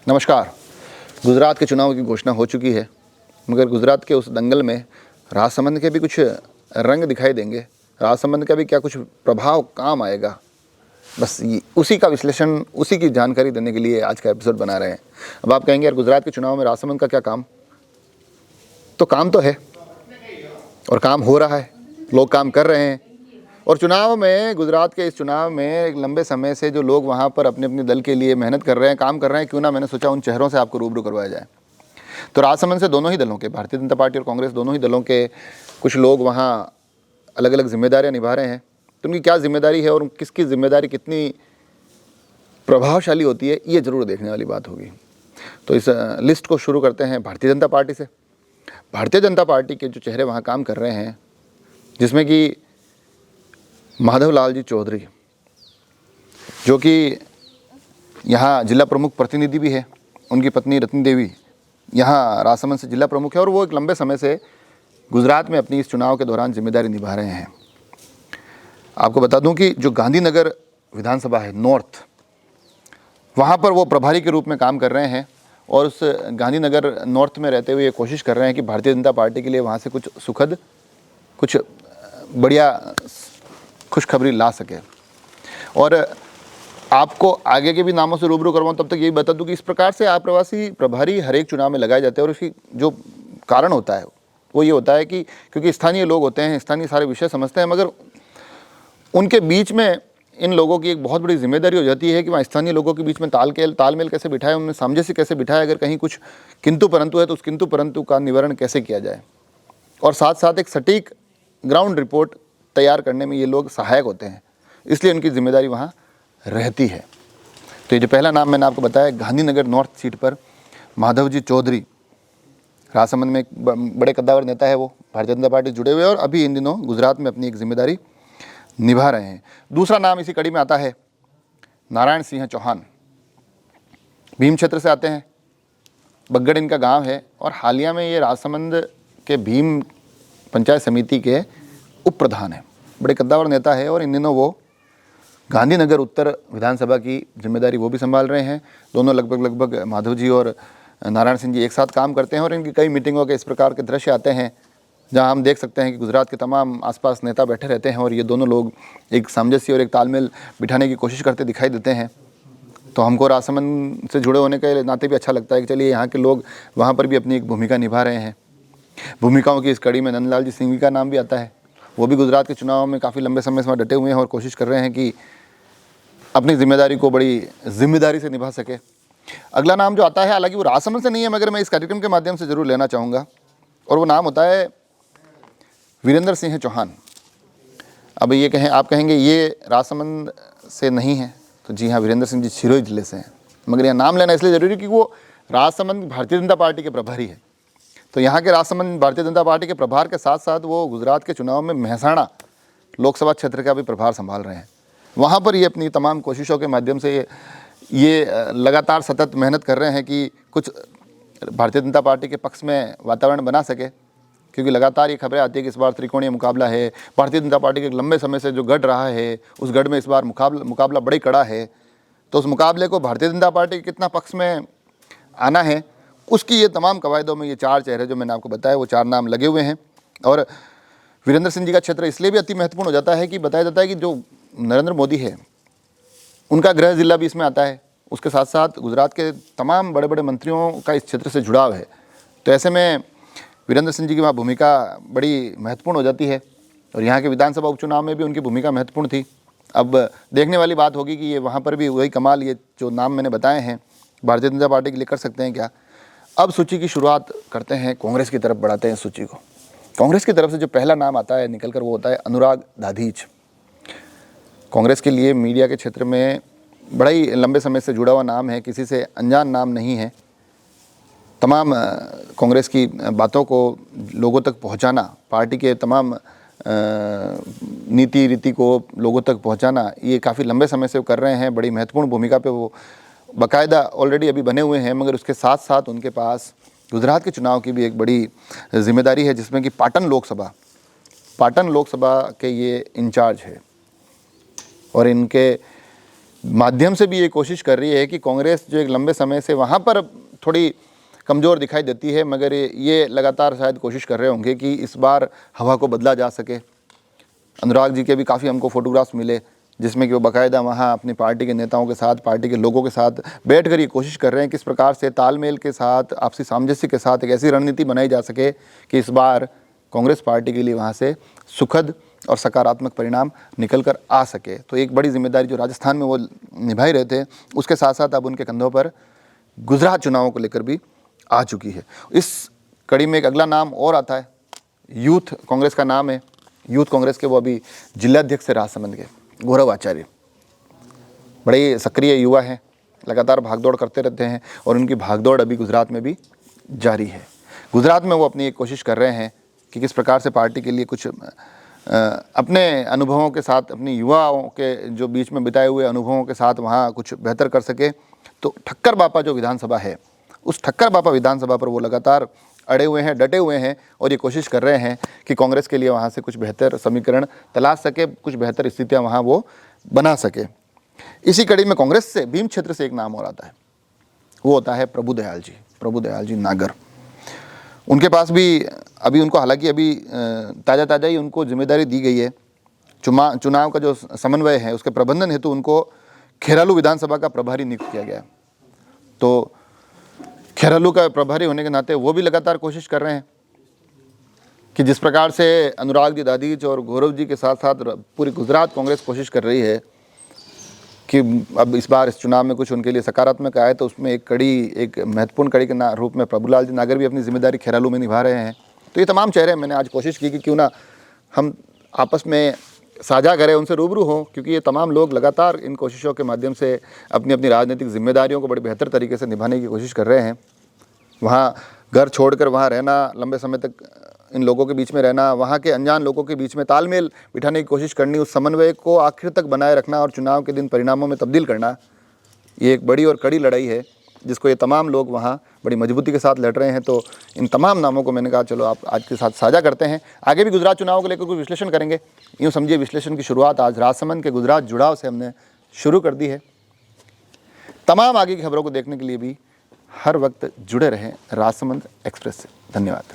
नमस्कार। गुजरात के चुनाव की घोषणा हो चुकी है, मगर गुजरात के उस दंगल में राजसमंद के भी कुछ रंग दिखाई देंगे। राजसमंद का भी क्या कुछ प्रभाव काम आएगा, बस उसी का विश्लेषण, उसी की जानकारी देने के लिए आज का एपिसोड बना रहे हैं। अब आप कहेंगे यार गुजरात के चुनाव में राजसमंद का क्या काम, तो काम तो है और काम हो रहा है, लोग काम कर रहे हैं। और चुनाव में, गुजरात के इस चुनाव में एक लंबे समय से जो लोग वहाँ पर अपने अपने दल के लिए मेहनत कर रहे हैं, काम कर रहे हैं, क्यों ना मैंने सोचा उन चेहरों से आपको रूबरू करवाया जाए। तो राजसमंद से दोनों ही दलों के, भारतीय जनता पार्टी और कांग्रेस, दोनों ही दलों के कुछ लोग वहाँ अलग अलग जिम्मेदारियाँ निभा रहे हैं। तो उनकी क्या जिम्मेदारी है और किसकी जिम्मेदारी कितनी प्रभावशाली होती है, ये ज़रूर देखने वाली बात होगी। तो इस लिस्ट को शुरू करते हैं भारतीय जनता पार्टी से। भारतीय जनता पार्टी के जो चेहरे वहाँ काम कर रहे हैं, जिसमें कि माधव लाल जी चौधरी, जो कि यहाँ जिला प्रमुख प्रतिनिधि भी है, उनकी पत्नी रत्नी देवी यहाँ राजसमंद से जिला प्रमुख है, और वो एक लंबे समय से गुजरात में अपनी इस चुनाव के दौरान जिम्मेदारी निभा रहे हैं। आपको बता दूं कि जो गांधीनगर विधानसभा है नॉर्थ, वहाँ पर वो प्रभारी के रूप में काम कर रहे हैं, और उस गांधीनगर नॉर्थ में रहते हुए ये कोशिश कर रहे हैं कि भारतीय जनता पार्टी के लिए वहाँ से कुछ सुखद, कुछ बढ़िया खुशखबरी ला सके। और आपको आगे के भी नामों से रूबरू करवाऊँ, तब तक यही बता दूं कि इस प्रकार से आप्रवासी प्रभारी हर एक चुनाव में लगाए जाते हैं, और उसकी जो कारण होता है वो ये होता है कि क्योंकि स्थानीय लोग होते हैं, स्थानीय सारे विषय समझते हैं, मगर उनके बीच में इन लोगों की एक बहुत बड़ी जिम्मेदारी हो जाती है कि वहाँ स्थानीय लोगों के बीच में तालमेल कैसे बिठाए, उनमें सामंजस्य कैसे बिठाए, अगर कहीं कुछ किंतु परंतु है तो उस किंतु परंतु का निवारण कैसे किया जाए, और साथ साथ एक सटीक ग्राउंड रिपोर्ट तैयार करने में ये लोग सहायक होते हैं। इसलिए उनकी जिम्मेदारी वहाँ रहती है। तो ये जो पहला नाम मैंने आपको बताया, गांधीनगर नॉर्थ सीट पर माधव जी चौधरी, राजसमंद में एक बड़े कद्दावर नेता है, वो भारतीय जनता पार्टी जुड़े हुए और अभी इन दिनों गुजरात में अपनी एक जिम्मेदारी निभा रहे हैं। दूसरा नाम इसी कड़ी में आता है नारायण सिंह चौहान, भीम क्षेत्र से आते हैं, बगड़ इनका गांव है, और हालिया में ये राजसमंद के भीम पंचायत समिति के उप प्रधान है, बड़े कद्दावर नेता है, और इन दिनों वो गांधीनगर उत्तर विधानसभा की जिम्मेदारी वो भी संभाल रहे हैं। दोनों लगभग माधव जी और नारायण सिंह जी एक साथ काम करते हैं, और इनकी कई मीटिंगों के इस प्रकार के दृश्य आते हैं जहां हम देख सकते हैं कि गुजरात के तमाम आसपास नेता बैठे रहते हैं, और ये दोनों लोग एक सामंजस्य और एक तालमेल बिठाने की कोशिश करते दिखाई देते हैं। तो हमको राजसमंद से जुड़े होने के नाते भी अच्छा लगता है कि चलिए यहाँ के लोग वहाँ पर भी अपनी एक भूमिका निभा रहे हैं। भूमिकाओं की इस कड़ी में नंदलाल जी सिंघवी का नाम भी आता है। वो भी गुजरात के चुनाव में काफ़ी लंबे समय से वहाँ डटे हुए हैं और कोशिश कर रहे हैं कि अपनी जिम्मेदारी को बड़ी जिम्मेदारी से निभा सके। अगला नाम जो आता है, हालांकि वो राजसमंद से नहीं है, मगर मैं इस कार्यक्रम के माध्यम से जरूर लेना चाहूँगा, और वो नाम होता है वीरेंद्र सिंह चौहान। अब ये आप कहेंगे ये राजसमंद से नहीं है, तो जी हाँ, वीरेंद्र सिंह जी सिरोही जिले से हैं, मगर यहाँ नाम लेना इसलिए ज़रूरी कि वो राजसमंद भारतीय जनता पार्टी के प्रभारी है। तो यहाँ के राजसमंद भारतीय जनता पार्टी के प्रभार के साथ साथ वो गुजरात के चुनाव में मेहसाणा लोकसभा क्षेत्र का भी प्रभार संभाल रहे हैं। वहाँ पर ये अपनी तमाम कोशिशों के माध्यम से ये लगातार सतत मेहनत कर रहे हैं कि कुछ भारतीय जनता पार्टी के पक्ष में वातावरण बना सके, क्योंकि लगातार ये खबरें आती है कि इस बार त्रिकोणीय मुकाबला है। भारतीय जनता पार्टी के लंबे समय से जो गढ़ रहा है, उस गढ़ में इस बार मुकाबला बड़ी कड़ा है। तो उस मुकाबले को भारतीय जनता पार्टी के कितना पक्ष में आना है, उसकी ये तमाम कवायदों में ये चार चेहरे जो मैंने आपको बताया, वो चार नाम लगे हुए हैं। और वीरेंद्र सिंह जी का क्षेत्र इसलिए भी अति महत्वपूर्ण हो जाता है कि बताया जाता है कि जो नरेंद्र मोदी है, उनका गृह जिला भी इसमें आता है। उसके साथ साथ गुजरात के तमाम बड़े बड़े मंत्रियों का इस क्षेत्र से जुड़ाव है। तो ऐसे में वीरेंद्र सिंह जी की वहाँ भूमिका बड़ी महत्वपूर्ण हो जाती है, और यहाँ के विधानसभा उपचुनाव में भी उनकी भूमिका महत्वपूर्ण थी। अब देखने वाली बात होगी कि ये वहाँ पर भी वही कमाल, ये जो नाम मैंने बताए हैं भारतीय जनता पार्टी के लिए कर सकते हैं क्या। अब सूची की शुरुआत करते हैं, कांग्रेस की तरफ बढ़ाते हैं सूची को। कांग्रेस की तरफ से जो पहला नाम आता है निकल कर, वो होता है अनुराग दाधीच। कांग्रेस के लिए मीडिया के क्षेत्र में बड़ा ही लंबे समय से जुड़ा हुआ नाम है, किसी से अनजान नाम नहीं है। तमाम कांग्रेस की बातों को लोगों तक पहुंचाना, पार्टी के तमाम नीति रीति को लोगों तक पहुंचाना, ये काफ़ी लंबे समय से वो कर रहे हैं। बड़ी महत्वपूर्ण भूमिका पे वो बाकायदा ऑलरेडी अभी बने हुए हैं, मगर उसके साथ साथ उनके पास गुजरात के चुनाव की भी एक बड़ी जिम्मेदारी है, जिसमें कि पाटन लोकसभा के ये इंचार्ज है। और इनके माध्यम से भी ये कोशिश कर रही है कि कांग्रेस जो एक लंबे समय से वहाँ पर थोड़ी कमज़ोर दिखाई देती है, मगर ये लगातार शायद कोशिश कर रहे होंगे कि इस बार हवा को बदला जा सके। अनुराग जी के भी काफ़ी हमको फोटोग्राफ्स मिले जिसमें कि वो बाकायदा वहाँ अपनी पार्टी के नेताओं के साथ, पार्टी के लोगों के साथ बैठकर ये कोशिश कर रहे हैं किस प्रकार से तालमेल के साथ, आपसी सामंजस्य के साथ एक ऐसी रणनीति बनाई जा सके कि इस बार कांग्रेस पार्टी के लिए वहाँ से सुखद और सकारात्मक परिणाम निकल कर आ सके। तो एक बड़ी जिम्मेदारी जो राजस्थान में वो निभाई रहे थे, उसके साथ साथ अब उनके कंधों पर गुजरात चुनावों को लेकर भी आ चुकी है। इस कड़ी में एक अगला नाम और आता है, यूथ कांग्रेस का नाम है। यूथ कांग्रेस के वो अभी जिलाध्यक्ष है राजसमंद के, गौरव आचार्य। बड़े सक्रिय युवा हैं, लगातार भागदौड़ करते रहते हैं और उनकी भागदौड़ अभी गुजरात में भी जारी है। गुजरात में वो अपनी एक कोशिश कर रहे हैं कि किस प्रकार से पार्टी के लिए कुछ अपने अनुभवों के साथ, अपनी युवाओं के जो बीच में बिताए हुए अनुभवों के साथ वहाँ कुछ बेहतर कर सके। तो ठक्कर बापा जो विधानसभा है, उस ठक्कर बापा विधानसभा पर वो लगातार अड़े हुए हैं, डटे हुए हैं और ये कोशिश कर रहे हैं कि कांग्रेस के लिए वहाँ से कुछ बेहतर समीकरण तलाश सके, कुछ बेहतर स्थितियाँ वहाँ वो बना सके। इसी कड़ी में कांग्रेस से भीम क्षेत्र से एक नाम और आता है, वो होता है प्रभुदयाल जी नागर। उनके पास भी अभी उनको, हालांकि अभी ताज़ा ही उनको जिम्मेदारी दी गई है, चुनाव का जो समन्वय है उसके प्रबंधन हेतु उनको खेरालू विधानसभा का प्रभारी नियुक्त किया गया। तो खेरालू का प्रभारी होने के नाते वो भी लगातार कोशिश कर रहे हैं कि जिस प्रकार से अनुराग जी दादीज और गौरव जी के साथ साथ पूरी गुजरात कांग्रेस कोशिश कर रही है कि अब इस बार इस चुनाव में कुछ उनके लिए सकारात्मक आए, तो उसमें एक महत्वपूर्ण कड़ी के रूप में प्रभुलाल जी नागर भी अपनी जिम्मेदारी खेरालू में निभा रहे हैं। तो ये तमाम चेहरे मैंने आज कोशिश की कि क्यों ना हम आपस में साझा करें, उनसे रूबरू हों, क्योंकि ये तमाम लोग लगातार इन कोशिशों के माध्यम से अपनी अपनी राजनीतिक जिम्मेदारियों को बड़े बेहतर तरीके से निभाने की कोशिश कर रहे हैं। वहाँ घर छोड़कर वहाँ रहना, लंबे समय तक इन लोगों के बीच में रहना, वहाँ के अनजान लोगों के बीच में तालमेल बिठाने की कोशिश करनी, उस समन्वय को आखिर तक बनाए रखना और चुनाव के दिन परिणामों में तब्दील करना, ये एक बड़ी और कड़ी लड़ाई है जिसको ये तमाम लोग वहाँ बड़ी मजबूती के साथ लड़ रहे हैं। तो इन तमाम नामों को मैंने कहा चलो आप आज के साथ साझा करते हैं। आगे भी गुजरात चुनाव को लेकर कुछ विश्लेषण करेंगे। यूँ समझिए विश्लेषण की शुरुआत आज राजसमंद के गुजरात जुड़ाव से हमने शुरू कर दी है। तमाम आगे की खबरों को देखने के लिए भी हर वक्त जुड़े रहें राजसमंद एक्सप्रेस से। धन्यवाद।